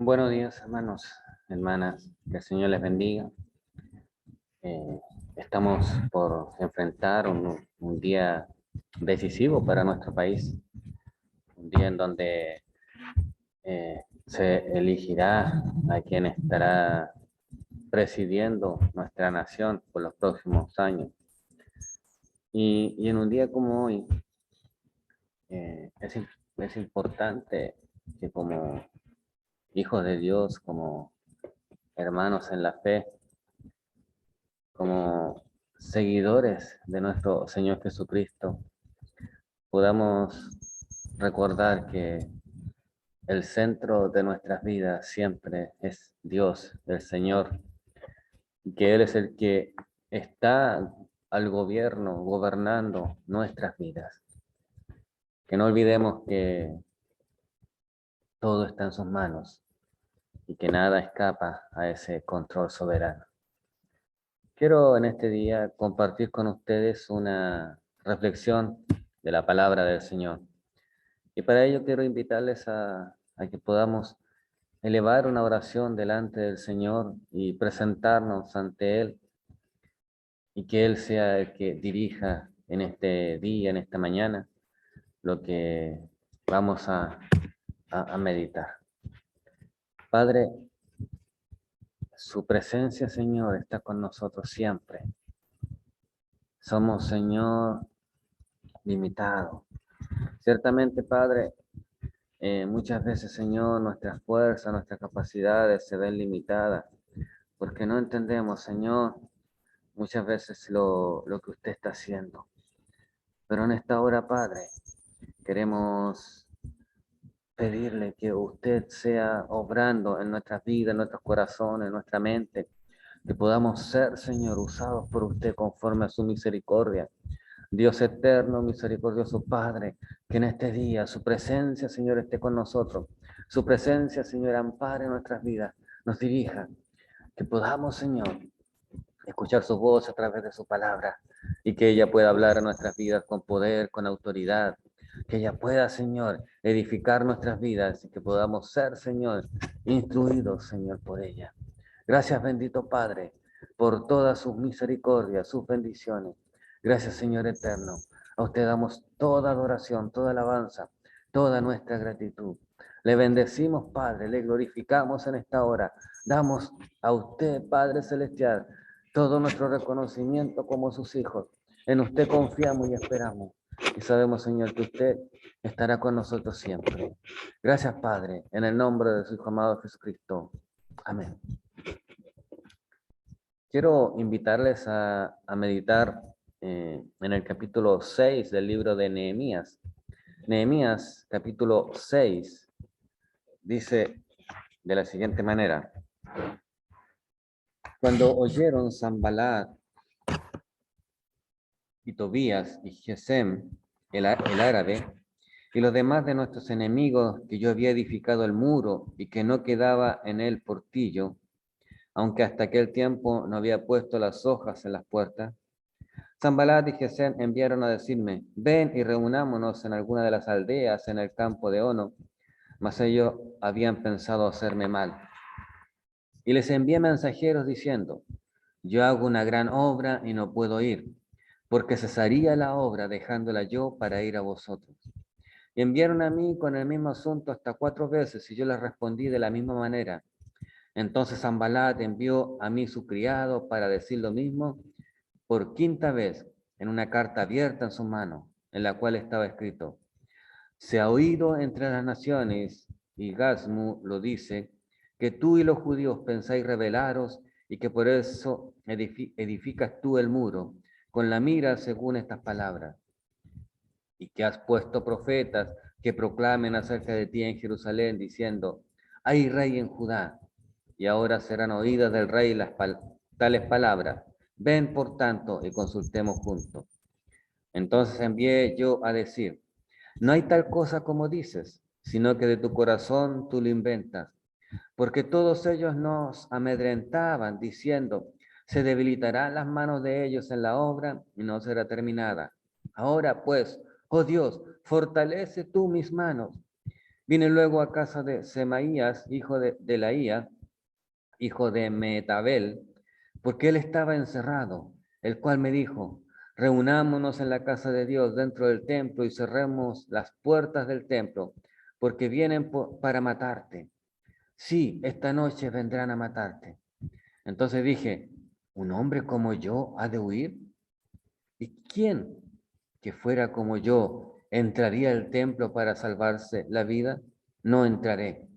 Buenos días, hermanos, hermanas, que el Señor les bendiga. Eh, Estamos por enfrentar un día decisivo para nuestro país, un día en donde se elegirá a quien estará presidiendo nuestra nación por los próximos años. Y en un día como hoy, es importante que como hijos de Dios, como hermanos en la fe, como seguidores de nuestro Señor Jesucristo, podamos recordar que el centro de nuestras vidas siempre es Dios, el Señor, y que Él es el que está al gobierno, gobernando nuestras vidas. Que no olvidemos que todo está en sus manos y que nada escapa a ese control soberano. Quiero en este día compartir con ustedes una reflexión de la palabra del Señor. Y para ello quiero invitarles a que podamos elevar una oración delante del Señor y presentarnos ante Él y que Él sea el que dirija en este día, en esta mañana, lo que vamos a meditar. Padre, su presencia, Señor, está con nosotros siempre. Somos, Señor, limitados. Ciertamente, Padre, muchas veces, Señor, nuestras fuerzas, nuestras capacidades se ven limitadas porque no entendemos, Señor, muchas veces lo que usted está haciendo. Pero en esta hora, Padre, queremos pedirle que usted sea obrando en nuestras vidas, en nuestros corazones, en nuestra mente, que podamos ser, Señor, usados por usted conforme a su misericordia. Dios eterno, misericordioso Padre, que en este día su presencia, Señor, esté con nosotros. Su presencia, Señor, ampare nuestras vidas, nos dirija. Que podamos, Señor, escuchar su voz a través de su palabra y que ella pueda hablar a nuestras vidas con poder, con autoridad. Que ella pueda, Señor, edificar nuestras vidas y que podamos ser, Señor, instruidos, Señor, por ella. Gracias, bendito Padre, por todas sus misericordias, sus bendiciones. Gracias, Señor eterno. A usted damos toda adoración, toda alabanza, toda nuestra gratitud. Le bendecimos, Padre, le glorificamos en esta hora. Damos a usted, Padre Celestial, todo nuestro reconocimiento como sus hijos. En usted confiamos y esperamos. Y sabemos, Señor, que usted estará con nosotros siempre. Gracias, Padre, en el nombre de su Hijo amado Jesucristo. Amén. Quiero invitarles a meditar en el capítulo 6 del libro de Nehemías. Nehemías, capítulo 6, dice de la siguiente manera: Cuando oyeron Sanballat y Tobías y Gesem, el árabe, y los demás de nuestros enemigos, que yo había edificado el muro y que no quedaba en él portillo, aunque hasta aquel tiempo no había puesto las hojas en las puertas, Sanballat y Gesem enviaron a decirme: ven y reunámonos en alguna de las aldeas en el campo de Ono, mas ellos habían pensado hacerme mal. Y les envié mensajeros diciendo: yo hago una gran obra y no puedo ir, porque cesaría la obra dejándola yo para ir a vosotros. Y enviaron a mí con el mismo asunto hasta 4 veces, y yo les respondí de la misma manera. Entonces Sanballat envió a mí su criado para decir lo mismo por 5ª vez, en una carta abierta en su mano, en la cual estaba escrito: se ha oído entre las naciones, y Gasmu lo dice, que tú y los judíos pensáis rebelaros y que por eso edificas tú el muro, con la mira según estas palabras, y que has puesto profetas que proclamen acerca de ti en Jerusalén, diciendo: hay rey en Judá. Y ahora serán oídas del rey tales palabras: ven por tanto y consultemos juntos. Entonces envié yo a decir: no hay tal cosa como dices, sino que de tu corazón tú lo inventas, porque todos ellos nos amedrentaban diciendo: se debilitarán las manos de ellos en la obra y no será terminada. Ahora pues, oh Dios, fortalece tú mis manos. Vine luego a casa de Semaías, hijo de Delaía, hijo de Metabel, porque él estaba encerrado, el cual me dijo, reunámonos en la casa de Dios dentro del templo y cerremos las puertas del templo, porque vienen para matarte. Sí, esta noche vendrán a matarte. Entonces dije, ¿un hombre como yo ha de huir? ¿Y quién que fuera como yo entraría al templo para salvarse la vida? No entraré.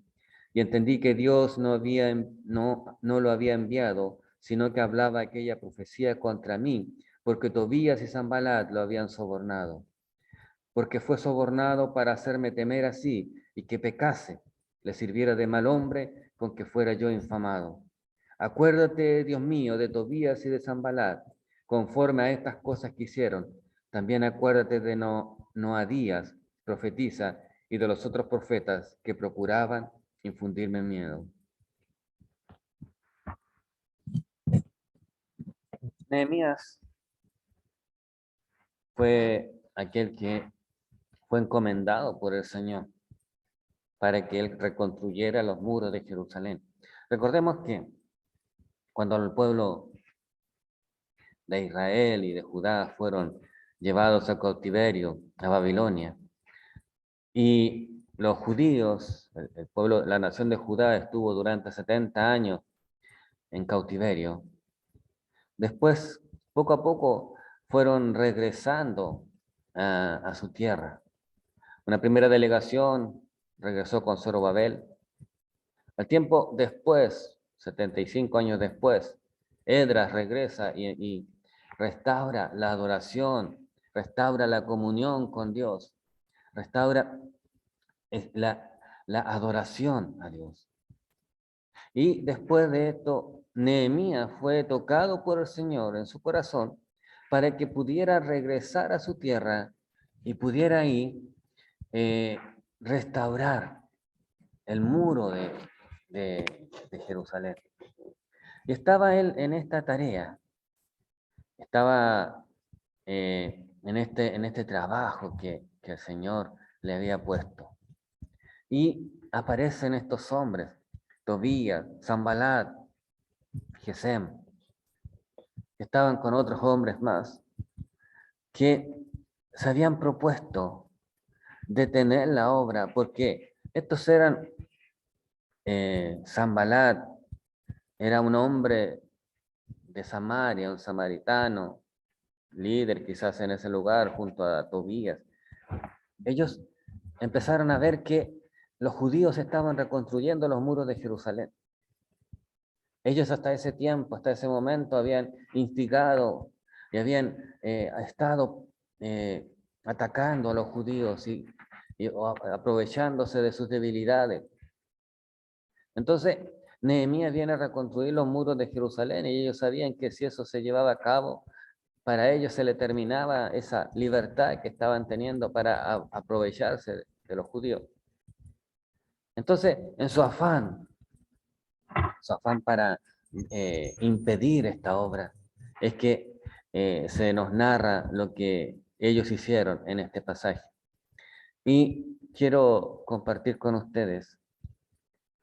Y entendí que Dios no lo había enviado, sino que hablaba aquella profecía contra mí, porque Tobías y Sanbalat lo habían sobornado. Porque fue sobornado para hacerme temer así, y que pecase, le sirviera de mal hombre con que fuera yo infamado. Acuérdate, Dios mío, de Tobías y de Sanbalat, conforme a estas cosas que hicieron. También acuérdate de Noadías, profetiza, y de los otros profetas que procuraban infundirme miedo. Nehemías fue aquel que fue encomendado por el Señor para que él reconstruyera los muros de Jerusalén. Recordemos que cuando el pueblo de Israel y de Judá fueron llevados a cautiverio a Babilonia y los judíos, el pueblo, la nación de Judá estuvo durante 70 años en cautiverio. Después, poco a poco, fueron regresando a su tierra. Una primera delegación regresó con Zorobabel. Al tiempo después, 75 años después, Esdras regresa y restaura la adoración, restaura la comunión con Dios, restaura la adoración a Dios. Y después de esto, Nehemías fue tocado por el Señor en su corazón para que pudiera regresar a su tierra y pudiera ahí restaurar el muro de Jerusalén. Y estaba él en esta tarea, estaba en este trabajo que el Señor le había puesto. Y aparecen estos hombres, Tobías, Sanbalat, Gesem, que estaban con otros hombres más, que se habían propuesto detener la obra, porque estos eran, Sanbalat era un hombre de Samaria, un samaritano, líder quizás en ese lugar junto a Tobías. Ellos empezaron a ver que los judíos estaban reconstruyendo los muros de Jerusalén. Ellos hasta ese tiempo, hasta ese momento, habían instigado y habían estado atacando a los judíos y aprovechándose de sus debilidades. Entonces, Nehemías viene a reconstruir los muros de Jerusalén y ellos sabían que si eso se llevaba a cabo, para ellos se le terminaba esa libertad que estaban teniendo para aprovecharse de los judíos. Entonces, en su afán para impedir esta obra, es que se nos narra lo que ellos hicieron en este pasaje. Y quiero compartir con ustedes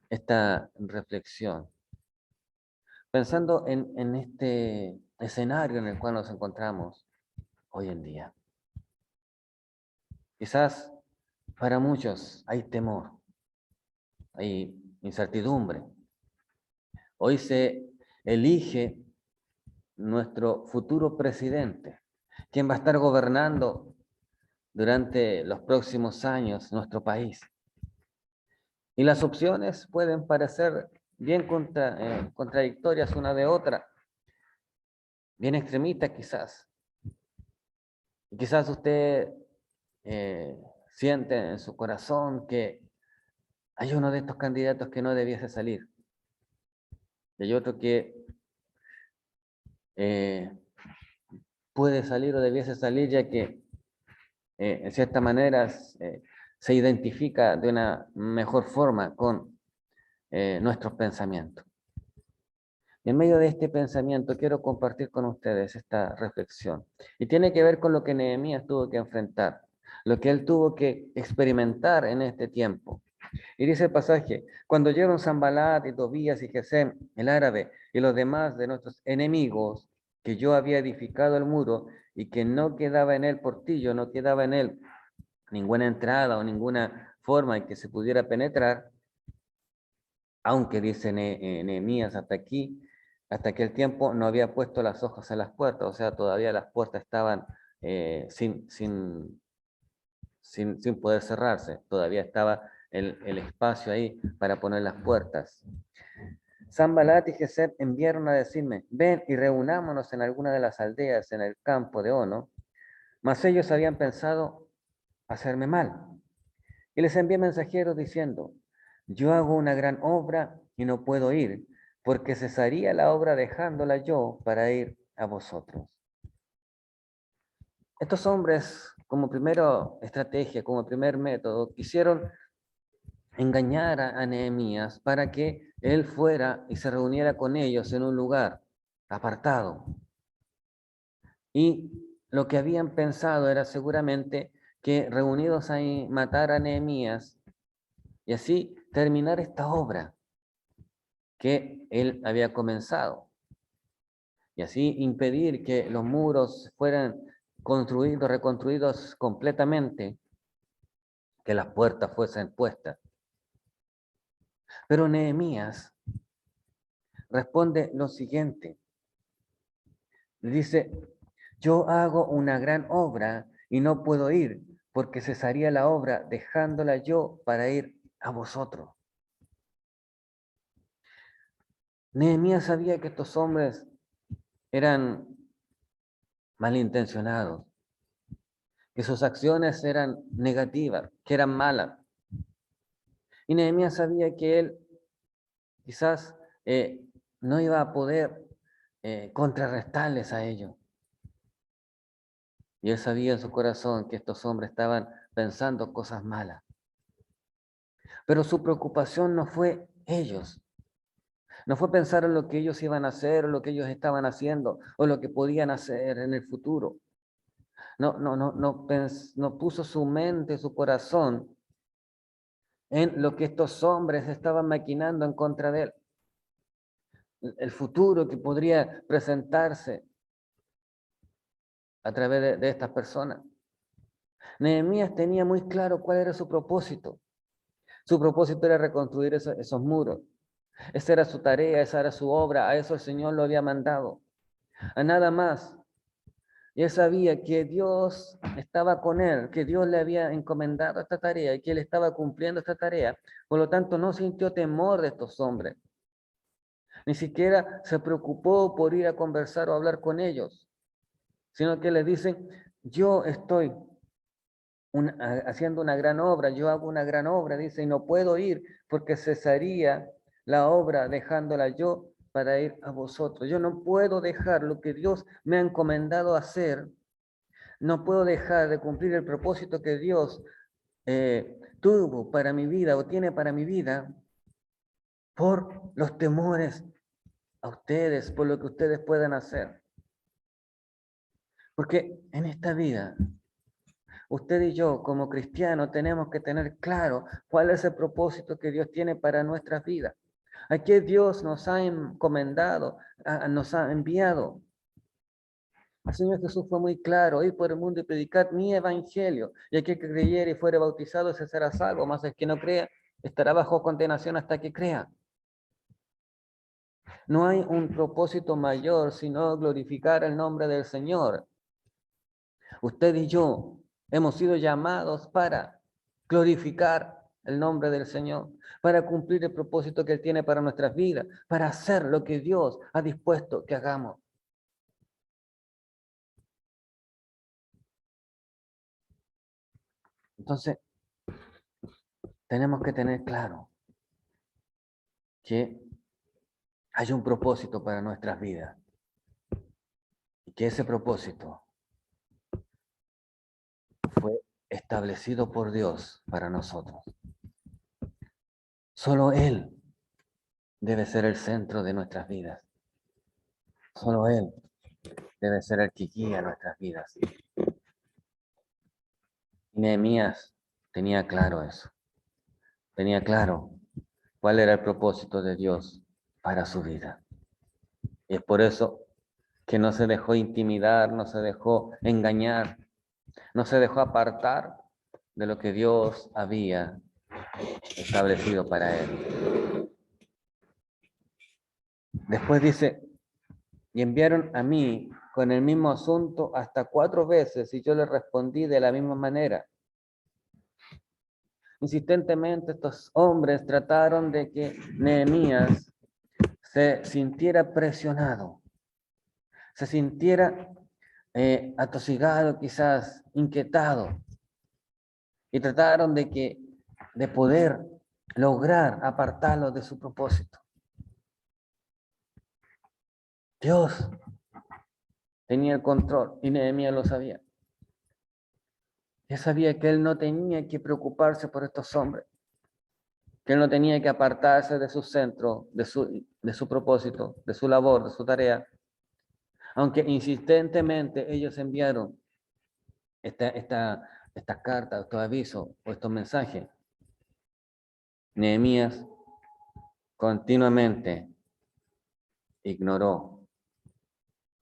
esta reflexión, pensando en este escenario en el cual nos encontramos hoy en día. Quizás para muchos hay temor, hay incertidumbre. Hoy se elige nuestro futuro presidente, quien va a estar gobernando durante los próximos años nuestro país. Y las opciones pueden parecer bien contradictorias una de otra, bien extremistas quizás. Y quizás usted siente en su corazón que hay uno de estos candidatos que no debiese salir. Y hay otro que puede salir o debiese salir, ya que en cierta manera se identifica de una mejor forma con nuestros pensamientos. Y en medio de este pensamiento quiero compartir con ustedes esta reflexión. Y tiene que ver con lo que Nehemías tuvo que enfrentar, lo que él tuvo que experimentar en este tiempo. Y dice el pasaje, cuando oyeron Sanbalat y Tobías y Gesem, el árabe, y los demás de nuestros enemigos, que yo había edificado el muro y que no quedaba en él portillo, no quedaba en él ninguna entrada o ninguna forma en que se pudiera penetrar, aunque dice Nehemías hasta aquí, hasta aquel tiempo no había puesto las hojas en las puertas, o sea, todavía las puertas estaban sin poder cerrarse, todavía estaba el espacio ahí para poner las puertas. Sanbalat y Gesem enviaron a decirme, ven y reunámonos en alguna de las aldeas en el campo de Ono, mas ellos habían pensado hacerme mal. Y les envié mensajeros diciendo, yo hago una gran obra y no puedo ir, porque cesaría la obra dejándola yo para ir a vosotros. Estos hombres, como primera estrategia, como primer método, quisieron engañar a Nehemías para que él fuera y se reuniera con ellos en un lugar apartado. Y lo que habían pensado era seguramente que reunidos ahí matar a Nehemías y así terminar esta obra que él había comenzado. Y así impedir que los muros fueran construidos, reconstruidos completamente, que las puertas fuesen puestas. Pero Nehemías responde lo siguiente. Dice, yo hago una gran obra y no puedo ir, porque cesaría la obra dejándola yo para ir a vosotros. Nehemías sabía que estos hombres eran malintencionados, que sus acciones eran negativas, que eran malas. Y Nehemías sabía que él quizás no iba a poder contrarrestarles a ellos. Y él sabía en su corazón que estos hombres estaban pensando cosas malas. Pero su preocupación no fue ellos. No fue pensar en lo que ellos iban a hacer, o lo que ellos estaban haciendo, o lo que podían hacer en el futuro. No puso su mente, su corazón en lo que estos hombres estaban maquinando en contra de él. El futuro que podría presentarse a través de estas personas. Nehemías tenía muy claro cuál era su propósito. Su propósito era reconstruir esos muros. Esa era su tarea, esa era su obra, a eso el Señor lo había mandado. A nada más. Y él sabía que Dios estaba con él, que Dios le había encomendado esta tarea y que él estaba cumpliendo esta tarea. Por lo tanto, no sintió temor de estos hombres. Ni siquiera se preocupó por ir a conversar o hablar con ellos, sino que les dicen, yo estoy haciendo una gran obra, yo hago una gran obra, dice, y no puedo ir porque cesaría la obra dejándola yo para ir a vosotros. Yo no puedo dejar lo que Dios me ha encomendado hacer, no puedo dejar de cumplir el propósito que Dios tuvo para mi vida o tiene para mi vida por los temores a ustedes, por lo que ustedes puedan hacer. Porque en esta vida usted y yo, como cristianos, tenemos que tener claro cuál es el propósito que Dios tiene para nuestras vidas. ¿A qué Dios nos ha encomendado, nos ha enviado? El Señor Jesús fue muy claro, ir por el mundo y predicar mi evangelio. Y aquel que creyere y fuere bautizado, ese será salvo, mas el que no crea, estará bajo condenación hasta que crea. No hay un propósito mayor sino glorificar el nombre del Señor. Usted y yo hemos sido llamados para glorificar el nombre del Señor, para cumplir el propósito que Él tiene para nuestras vidas, para hacer lo que Dios ha dispuesto que hagamos. Entonces, tenemos que tener claro que hay un propósito para nuestras vidas y que ese propósito fue establecido por Dios para nosotros. Solo Él debe ser el centro de nuestras vidas. Solo Él debe ser el que guía nuestras vidas. Y Nehemías tenía claro eso. tenía claro cuál era el propósito de Dios para su vida. Y es por eso que no se dejó intimidar, no se dejó engañar, no se dejó apartar de lo que Dios había establecido para él. Después dice, y enviaron a mí con el mismo asunto hasta 4 veces, y yo les respondí de la misma manera. Insistentemente estos hombres trataron de que Nehemías se sintiera presionado, se sintiera atosigado, quizás inquietado, y trataron de poder lograr apartarlo de su propósito. Dios tenía el control y Nehemías lo sabía. Él sabía que él no tenía que preocuparse por estos hombres, que él no tenía que apartarse de su centro, de su propósito, de su labor, de su tarea, aunque insistentemente ellos enviaron estas cartas, estos avisos o estos mensajes. Nehemías continuamente ignoró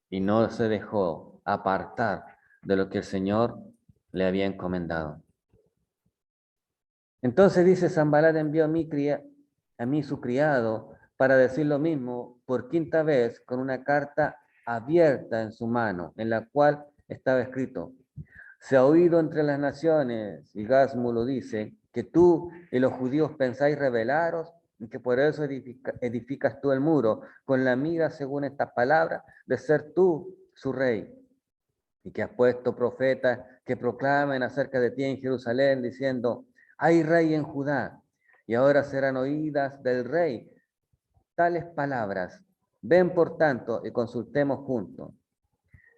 y no se dejó apartar de lo que el Señor le había encomendado. Entonces dice, Sanballat envió a mí su criado para decir lo mismo por 5ª vez con una carta abierta en su mano, en la cual estaba escrito: se ha oído entre las naciones, y Gasmu lo dice, que tú y los judíos pensáis rebelaros y que por eso edificas tú el muro, con la mira, según estas palabras, de ser tú su rey, y que has puesto profetas que proclamen acerca de ti en Jerusalén, diciendo, hay rey en Judá, y ahora serán oídas del rey tales palabras. Ven, por tanto, y consultemos juntos.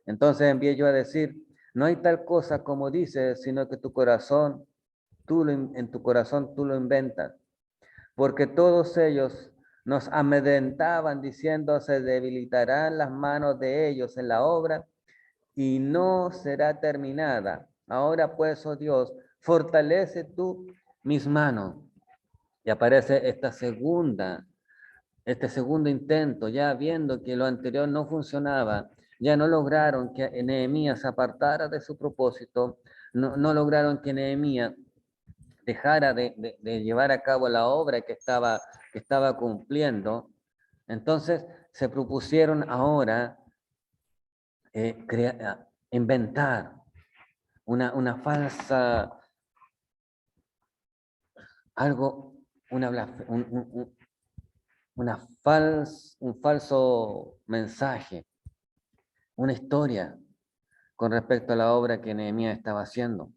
Entonces envié yo a decir, no hay tal cosa como dices, sino que en tu corazón tú lo inventas, porque todos ellos nos amedrentaban diciendo, se debilitarán las manos de ellos en la obra y no será terminada. Ahora pues, oh Dios, fortalece tú mis manos. Y aparece este segundo intento, ya viendo que lo anterior no funcionaba, ya no lograron que Nehemías se apartara de su propósito, no lograron que Nehemías dejara de llevar a cabo la obra que estaba cumpliendo. Entonces se propusieron ahora inventar una falsa, algo, un falso mensaje, una historia con respecto a la obra que Nehemías estaba haciendo.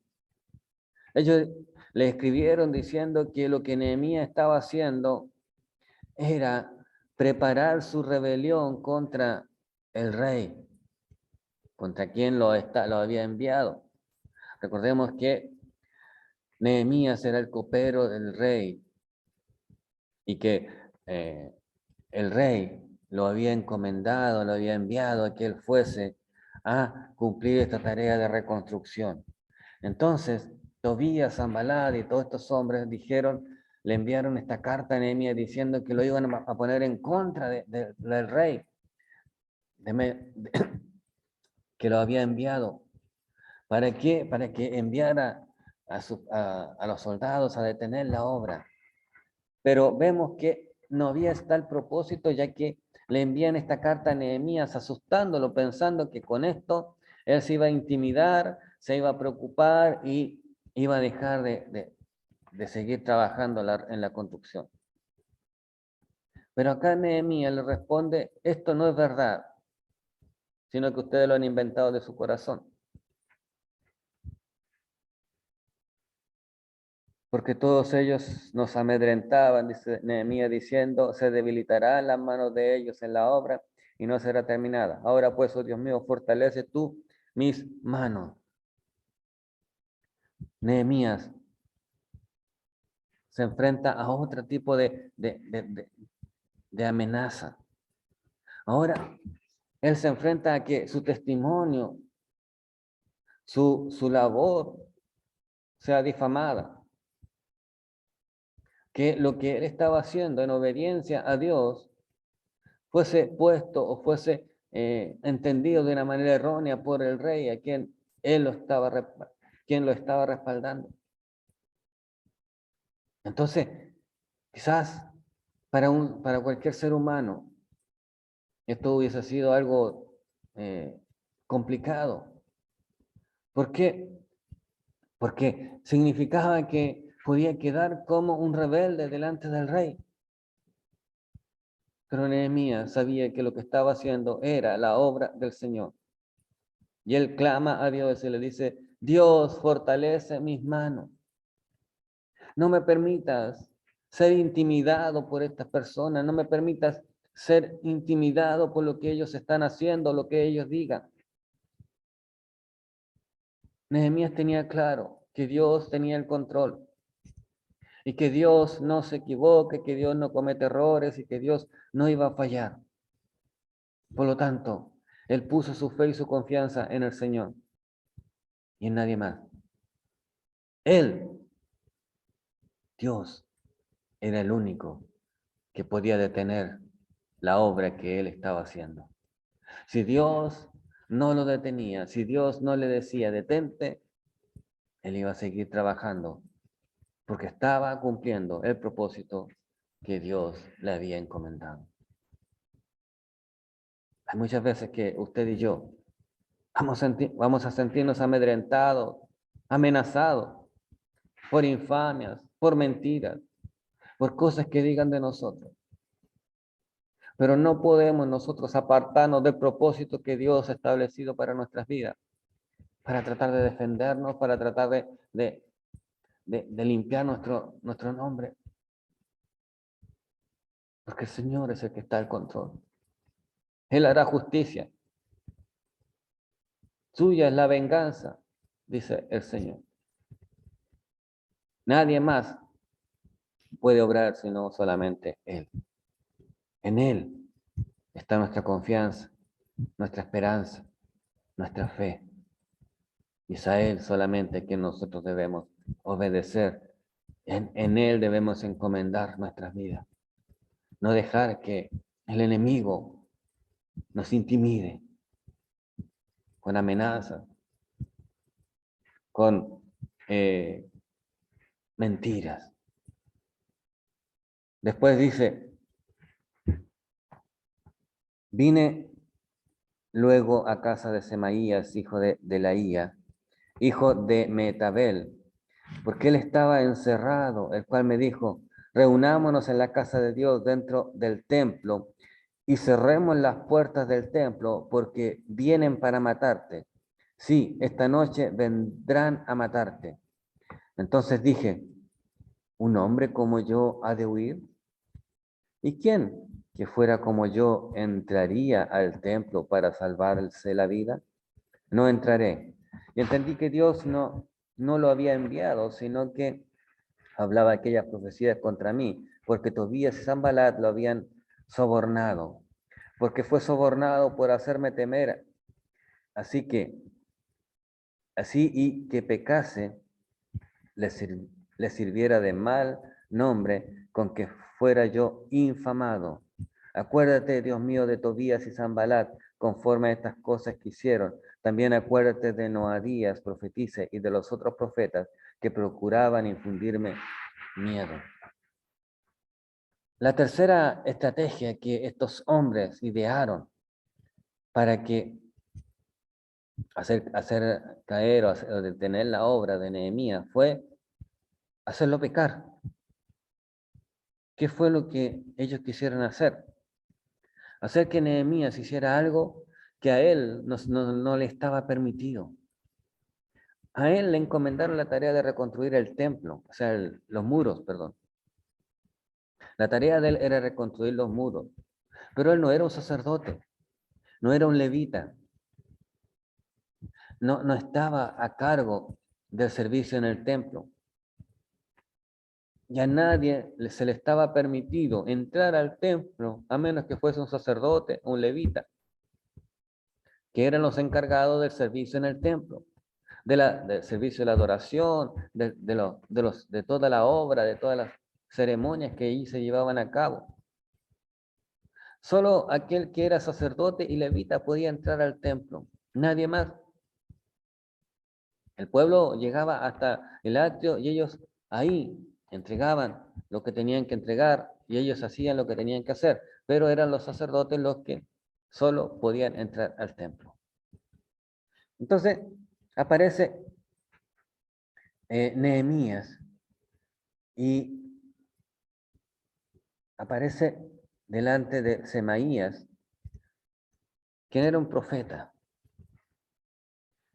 Ellos le escribieron diciendo que lo que Nehemías estaba haciendo era preparar su rebelión contra el rey, contra quien lo había enviado. Recordemos que Nehemías era el copero del rey y que el rey lo había encomendado, lo había enviado a que él fuese a cumplir esta tarea de reconstrucción. Entonces, Tobías, Sanballat y todos estos hombres le enviaron esta carta a Nehemías diciendo que lo iban a poner en contra del rey, que lo había enviado. ¿Para qué? Para que enviara a los soldados a detener la obra. Pero vemos que no había tal propósito, ya que le envían esta carta a Nehemías asustándolo, pensando que con esto él se iba a intimidar, se iba a preocupar y iba a dejar de seguir trabajando en la construcción. Pero acá Nehemías le responde, esto no es verdad, sino que ustedes lo han inventado de su corazón. Porque todos ellos nos amedrentaban, dice Nehemías diciendo, se debilitarán las manos de ellos en la obra y no será terminada. Ahora pues, oh Dios mío, fortalece tú mis manos. Nehemías se enfrenta a otro tipo de amenaza. Ahora, él se enfrenta a que su testimonio, su labor sea difamada. que lo que él estaba haciendo en obediencia a Dios fuese puesto o fuese entendido de una manera errónea por el rey a quien quien lo estaba respaldando. Entonces, quizás para cualquier ser humano esto hubiese sido algo complicado. ¿Por qué? Porque significaba que podía quedar como un rebelde delante del rey. Pero Nehemías sabía que lo que estaba haciendo era la obra del Señor. Y él clama a Dios y le dice, Dios, fortalece mis manos. No me permitas ser intimidado por estas personas. No me permitas ser intimidado por lo que ellos están haciendo, lo que ellos digan. Nehemías tenía claro que Dios tenía el control y que Dios no se equivoque, que Dios no comete errores y que Dios no iba a fallar. Por lo tanto, él puso su fe y su confianza en el Señor y en nadie más. Él, Dios, era el único que podía detener la obra que él estaba haciendo. Si Dios no lo detenía, si Dios no le decía detente, él iba a seguir trabajando porque estaba cumpliendo el propósito que Dios le había encomendado. Hay muchas veces que usted y yo vamos a sentirnos amedrentados, amenazados por infamias, por mentiras, por cosas que digan de nosotros. Pero no podemos nosotros apartarnos del propósito que Dios ha establecido para nuestras vidas, para tratar de defendernos, para tratar de limpiar nuestro nombre. Porque el Señor es el que está al control. Él hará justicia. Suya es la venganza, dice el Señor. Nadie más puede obrar sino solamente Él. En Él está nuestra confianza, nuestra esperanza, nuestra fe. Y es a Él solamente que nosotros debemos obedecer. En Él debemos encomendar nuestras vidas. No dejar que el enemigo nos intimide con amenazas, con mentiras. Después dice, vine luego a casa de Semaías, hijo de Delaía, hijo de Metabel, porque él estaba encerrado, el cual me dijo, reunámonos en la casa de Dios dentro del templo y cerremos las puertas del templo porque vienen para matarte. Sí, esta noche vendrán a matarte. Entonces dije, ¿un hombre como yo ha de huir? ¿Y quién que fuera como yo entraría al templo para salvarse la vida? No entraré. Y entendí que Dios no lo había enviado, sino que hablaba aquellas profecías contra mí, porque Tobías y Sanbalat lo habían sobornado, porque fue sobornado por hacerme temer, así y que pecase, le sirviera de mal nombre con que fuera yo infamado. Acuérdate, Dios mío, de Tobías y Sanbalat, conforme a estas cosas que hicieron. También acuérdate de Noadías, profetice, y de los otros profetas que procuraban infundirme miedo. La tercera estrategia que estos hombres idearon para que hacer caer o detener la obra de Nehemías fue hacerlo pecar. ¿Qué fue lo que ellos quisieron hacer? Hacer que Nehemías hiciera algo que a él no le estaba permitido. A él le encomendaron la tarea de reconstruir el templo, o sea, los muros, perdón. La tarea de él era reconstruir los muros, pero él no era un sacerdote, no era un levita, no estaba a cargo del servicio en el templo. Y a nadie se le estaba permitido entrar al templo, a menos que fuese un sacerdote, un levita, que eran los encargados del servicio en el templo, del servicio de la adoración, de toda la obra, de todas ceremonias que allí se llevaban a cabo. Solo aquel que era sacerdote y levita podía entrar al templo, nadie más. El pueblo llegaba hasta el atrio y ellos ahí entregaban lo que tenían que entregar y ellos hacían lo que tenían que hacer, pero eran los sacerdotes los que solo podían entrar al templo. Entonces aparece Nehemías y aparece delante de Semaías, quien era un profeta.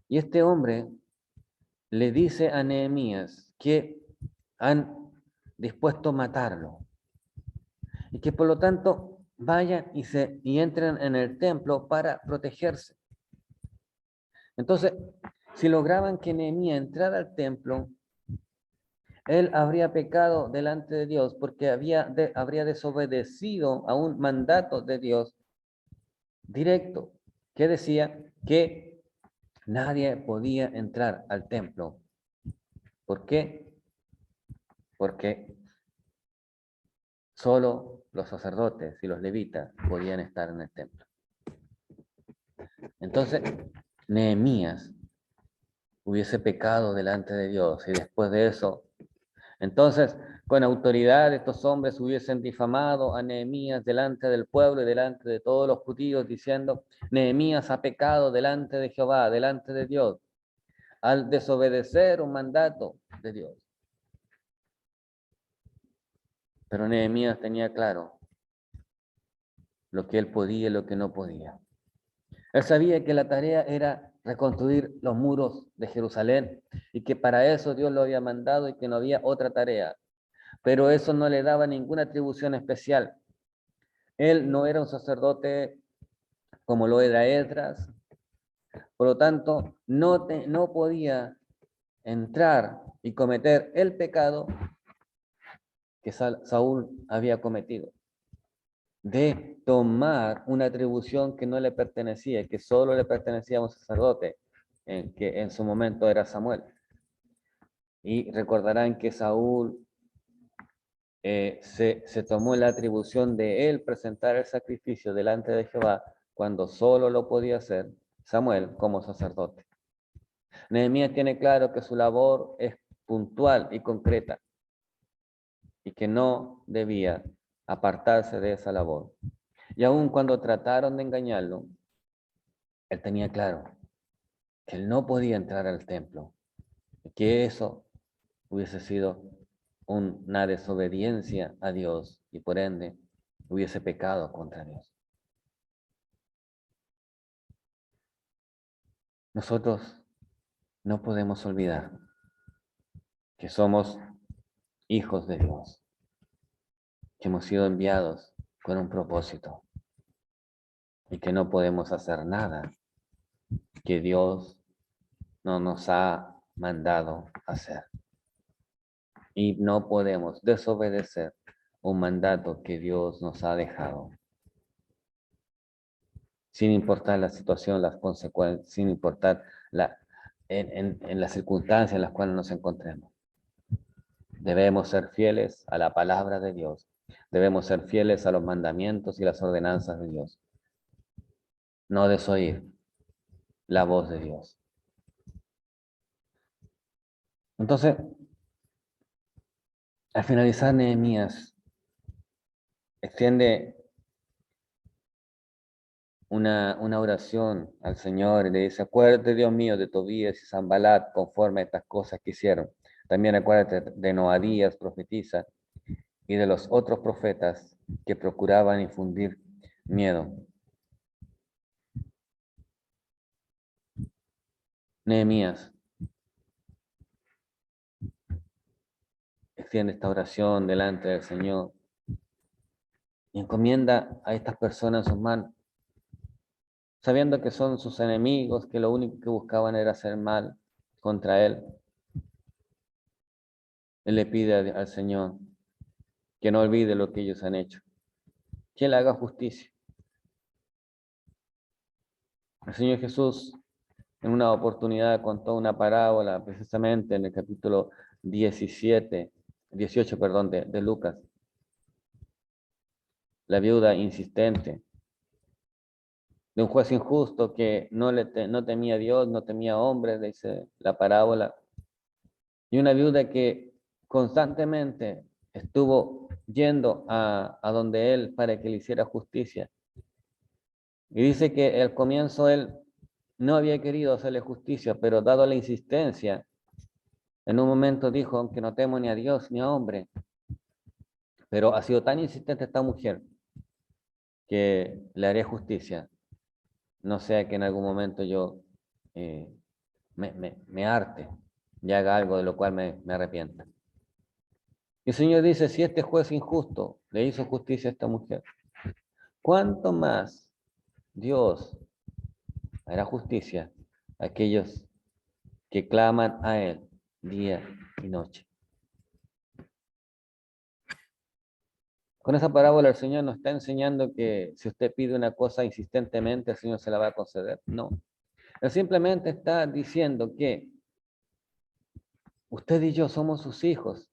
Y este hombre le dice a Nehemías que han dispuesto a matarlo y que por lo tanto vayan y entren en el templo para protegerse. Entonces, si lograban que Nehemías entrara al templo, él habría pecado delante de Dios porque habría desobedecido a un mandato de Dios directo que decía que nadie podía entrar al templo. ¿Por qué? Porque solo los sacerdotes y los levitas podían estar en el templo. Entonces, Nehemías hubiese pecado delante de Dios y después de eso, entonces, con autoridad estos hombres hubiesen difamado a Nehemías delante del pueblo y delante de todos los judíos, diciendo: Nehemías ha pecado delante de Jehová, delante de Dios, al desobedecer un mandato de Dios. Pero Nehemías tenía claro lo que él podía y lo que no podía. Él sabía que la tarea era reconstruir los muros de Jerusalén y que para eso Dios lo había mandado y que no había otra tarea. Pero eso no le daba ninguna atribución especial. Él no era un sacerdote como lo era Esdras, por lo tanto, no podía entrar y cometer el pecado que Saúl había cometido, de tomar una atribución que no le pertenecía, que solo le pertenecía a un sacerdote, que en su momento era Samuel. Y recordarán que Saúl se tomó la atribución de él presentar el sacrificio delante de Jehová cuando solo lo podía hacer Samuel como sacerdote. Nehemías tiene claro que su labor es puntual y concreta y que no debía apartarse de esa labor. Y aun cuando trataron de engañarlo, él tenía claro que él no podía entrar al templo, que eso hubiese sido una desobediencia a Dios y por ende hubiese pecado contra Dios. Nosotros no podemos olvidar que somos hijos de Dios, que hemos sido enviados con un propósito y que no podemos hacer nada que Dios no nos ha mandado hacer. Y no podemos desobedecer un mandato que Dios nos ha dejado, sin importar la situación, las consecuencias, sin importar en las circunstancias en las cuales nos encontremos. Debemos ser fieles a la palabra de Dios. Debemos ser fieles a los mandamientos y las ordenanzas de Dios. No desoír la voz de Dios. Entonces, al finalizar Nehemías, extiende una oración al Señor y le dice: acuérdate, Dios mío, de Tobías y Sanbalat conforme a estas cosas que hicieron. También acuérdate de Noadías, profetiza, y de los otros profetas que procuraban infundir miedo. Nehemías extiende esta oración delante del Señor y encomienda a estas personas en sus manos, sabiendo que son sus enemigos, que lo único que buscaban era hacer mal contra él. Él le pide al Señor que no olvide lo que ellos han hecho, que Él haga justicia. El Señor Jesús en una oportunidad contó una parábola, precisamente en el capítulo 17 18, perdón, de Lucas. La viuda insistente, de un juez injusto que no temía a Dios, no temía a hombres, dice la parábola, y una viuda que constantemente estuvo yendo a donde él para que le hiciera justicia. Y dice que al comienzo él no había querido hacerle justicia, pero dado la insistencia, en un momento dijo, aunque no temo ni a Dios ni a hombre, pero ha sido tan insistente esta mujer que le haré justicia, no sea que en algún momento yo eh, me harte y haga algo de lo cual me arrepienta. Y el Señor dice, si este juez injusto le hizo justicia a esta mujer, ¿cuánto más Dios hará justicia a aquellos que claman a Él día y noche? Con esa parábola el Señor nos está enseñando que si usted pide una cosa insistentemente, el Señor se la va a conceder. No. Él simplemente está diciendo que usted y yo somos sus hijos.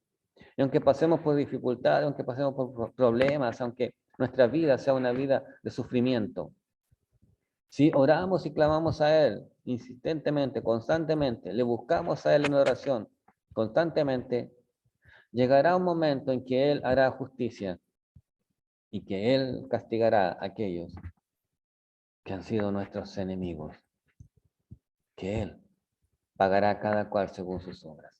Y aunque pasemos por dificultades, aunque pasemos por problemas, aunque nuestra vida sea una vida de sufrimiento, si oramos y clamamos a Él insistentemente, constantemente, le buscamos a Él en oración constantemente, llegará un momento en que Él hará justicia y que Él castigará a aquellos que han sido nuestros enemigos, que Él pagará a cada cual según sus obras.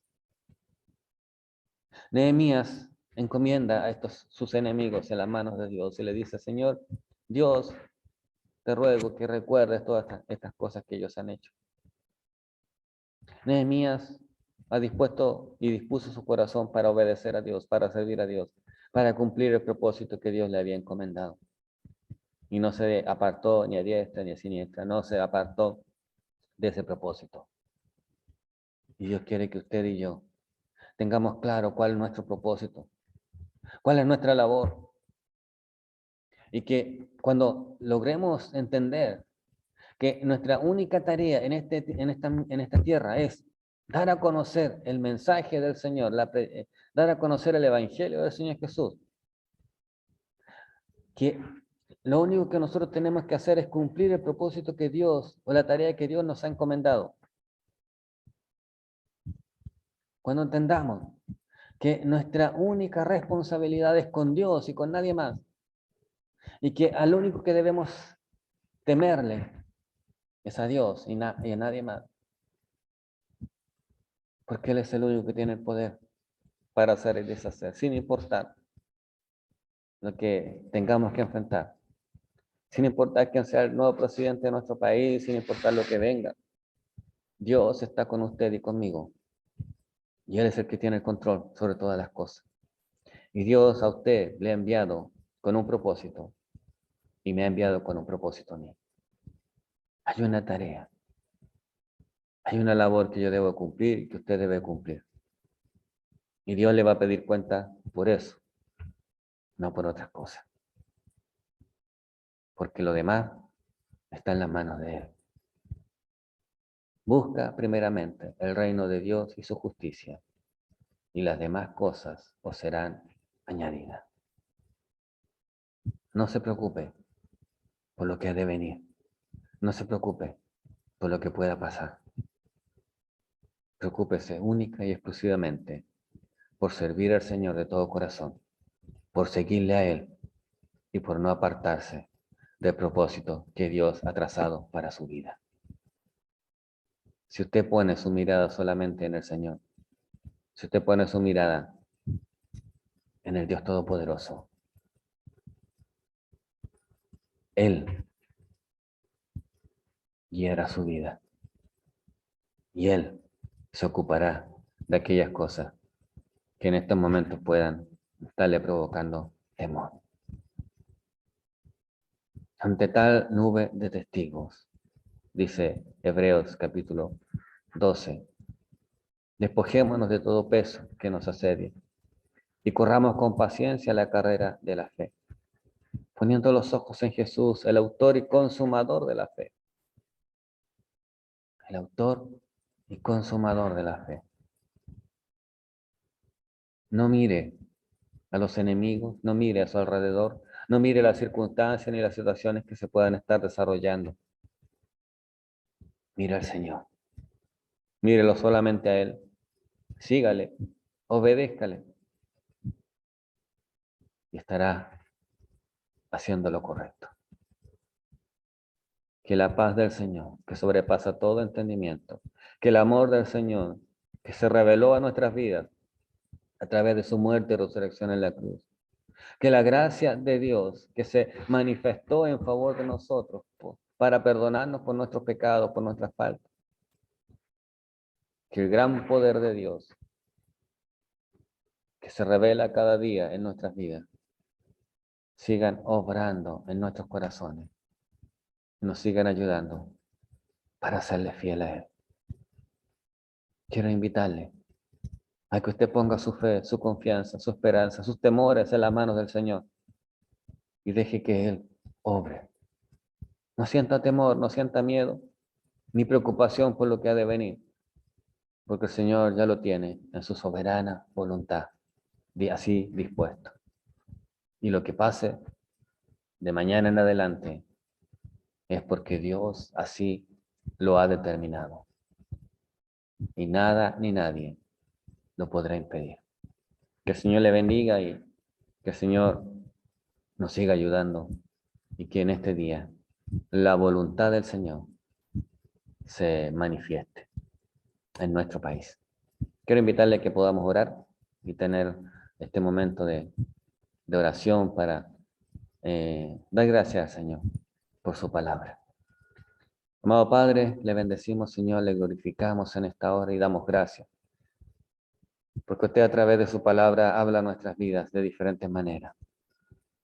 Nehemías encomienda a estos sus enemigos en las manos de Dios y le dice, Señor, Dios, te ruego que recuerdes todas estas cosas que ellos han hecho. Nehemías ha dispuesto y dispuso su corazón para obedecer a Dios, para servir a Dios, para cumplir el propósito que Dios le había encomendado. Y no se apartó ni a diestra ni a siniestra, no se apartó de ese propósito. Y Dios quiere que usted y yo tengamos claro cuál es nuestro propósito, cuál es nuestra labor. Y que cuando logremos entender que nuestra única tarea en esta tierra es dar a conocer el mensaje del Señor, dar a conocer el Evangelio del Señor Jesús, que lo único que nosotros tenemos que hacer es cumplir el propósito que Dios, o la tarea que Dios nos ha encomendado. Cuando entendamos que nuestra única responsabilidad es con Dios y con nadie más, y que al único que debemos temerle es a Dios y a nadie más, porque Él es el único que tiene el poder para hacer y deshacer, sin importar lo que tengamos que enfrentar, sin importar quién sea el nuevo presidente de nuestro país, sin importar lo que venga. Dios está con usted y conmigo, y Él es el que tiene el control sobre todas las cosas. Y Dios a usted le ha enviado con un propósito, y me ha enviado con un propósito a mí. Hay una tarea, hay una labor que yo debo cumplir y que usted debe cumplir. Y Dios le va a pedir cuenta por eso, no por otras cosas. Porque lo demás está en las manos de Él. Busca primeramente el reino de Dios y su justicia, y las demás cosas os serán añadidas. No se preocupe por lo que ha de venir. No se preocupe por lo que pueda pasar. Preocúpese única y exclusivamente por servir al Señor de todo corazón, por seguirle a Él y por no apartarse del propósito que Dios ha trazado para su vida. Si usted pone su mirada solamente en el Señor, si usted pone su mirada en el Dios Todopoderoso, Él guiará su vida y Él se ocupará de aquellas cosas que en estos momentos puedan estarle provocando temor. Ante tal nube de testigos, dice Hebreos capítulo 12, despojémonos de todo peso que nos asedia y corramos con paciencia la carrera de la fe, poniendo los ojos en Jesús, el autor y consumador de la fe. El autor y consumador de la fe. No mire a los enemigos, no mire a su alrededor, no mire las circunstancias ni las situaciones que se puedan estar desarrollando. Mire al Señor, mírelo solamente a Él, sígale, obedézcale y estará haciendo lo correcto. Que la paz del Señor, que sobrepasa todo entendimiento, que el amor del Señor, que se reveló a nuestras vidas a través de su muerte y resurrección en la cruz, que la gracia de Dios que se manifestó en favor de nosotros para perdonarnos por nuestros pecados, por nuestras faltas, que el gran poder de Dios que se revela cada día en nuestras vidas, sigan obrando en nuestros corazones y nos sigan ayudando para serle fiel a Él. Quiero invitarle a que usted ponga su fe, su confianza, su esperanza, sus temores en las manos del Señor y deje que Él obre. No sienta temor, no sienta miedo, ni preocupación por lo que ha de venir, porque el Señor ya lo tiene en su soberana voluntad, así dispuesto. Y lo que pase de mañana en adelante es porque Dios así lo ha determinado. Y nada ni nadie lo podrá impedir. Que el Señor le bendiga y que el Señor nos siga ayudando y que en este día la voluntad del Señor se manifieste en nuestro país. Quiero invitarle a que podamos orar y tener este momento de oración para dar gracias al Señor por su palabra. Amado Padre, le bendecimos, Señor, le glorificamos en esta hora y damos gracias, porque usted a través de su palabra habla a nuestras vidas de diferentes maneras.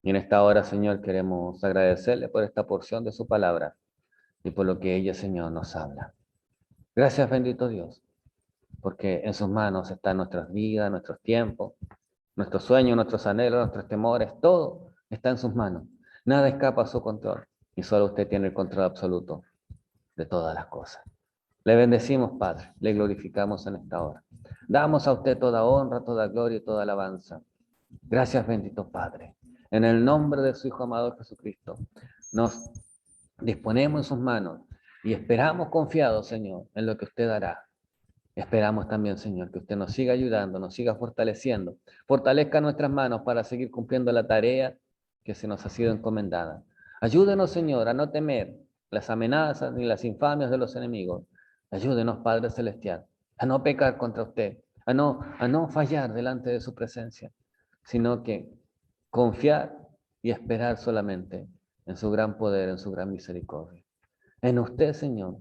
Y en esta hora, Señor, queremos agradecerle por esta porción de su palabra y por lo que ella, Señor, nos habla. Gracias, bendito Dios, porque en sus manos están nuestras vidas, nuestros tiempos, nuestros sueños, nuestros anhelos, nuestros temores, todo está en sus manos. Nada escapa a su control y solo usted tiene el control absoluto de todas las cosas. Le bendecimos, Padre, le glorificamos en esta hora. Damos a usted toda honra, toda gloria y toda alabanza. Gracias, bendito Padre. En el nombre de su Hijo amado Jesucristo, nos disponemos en sus manos y esperamos confiados, Señor, en lo que usted hará. Esperamos también, Señor, que usted nos siga ayudando, nos siga fortaleciendo. Fortalezca nuestras manos para seguir cumpliendo la tarea que se nos ha sido encomendada. Ayúdenos, Señor, a no temer las amenazas ni las infamias de los enemigos. Ayúdenos, Padre Celestial, a no pecar contra usted, a no fallar delante de su presencia, sino que confiar y esperar solamente en su gran poder, en su gran misericordia. En usted, Señor,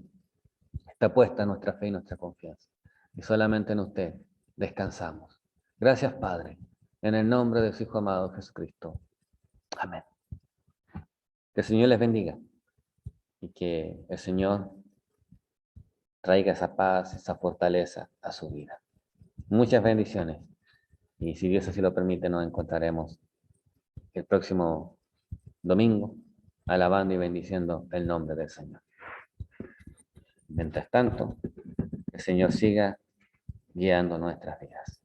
está puesta nuestra fe y nuestra confianza. Y solamente en usted descansamos. Gracias, Padre, en el nombre de su Hijo amado Jesucristo. Amén. Que el Señor les bendiga y que el Señor traiga esa paz, esa fortaleza a su vida. Muchas bendiciones. Y si Dios así lo permite, nos encontraremos el próximo domingo, alabando y bendiciendo el nombre del Señor. Mientras tanto, el Señor siga guiando nuestras vidas.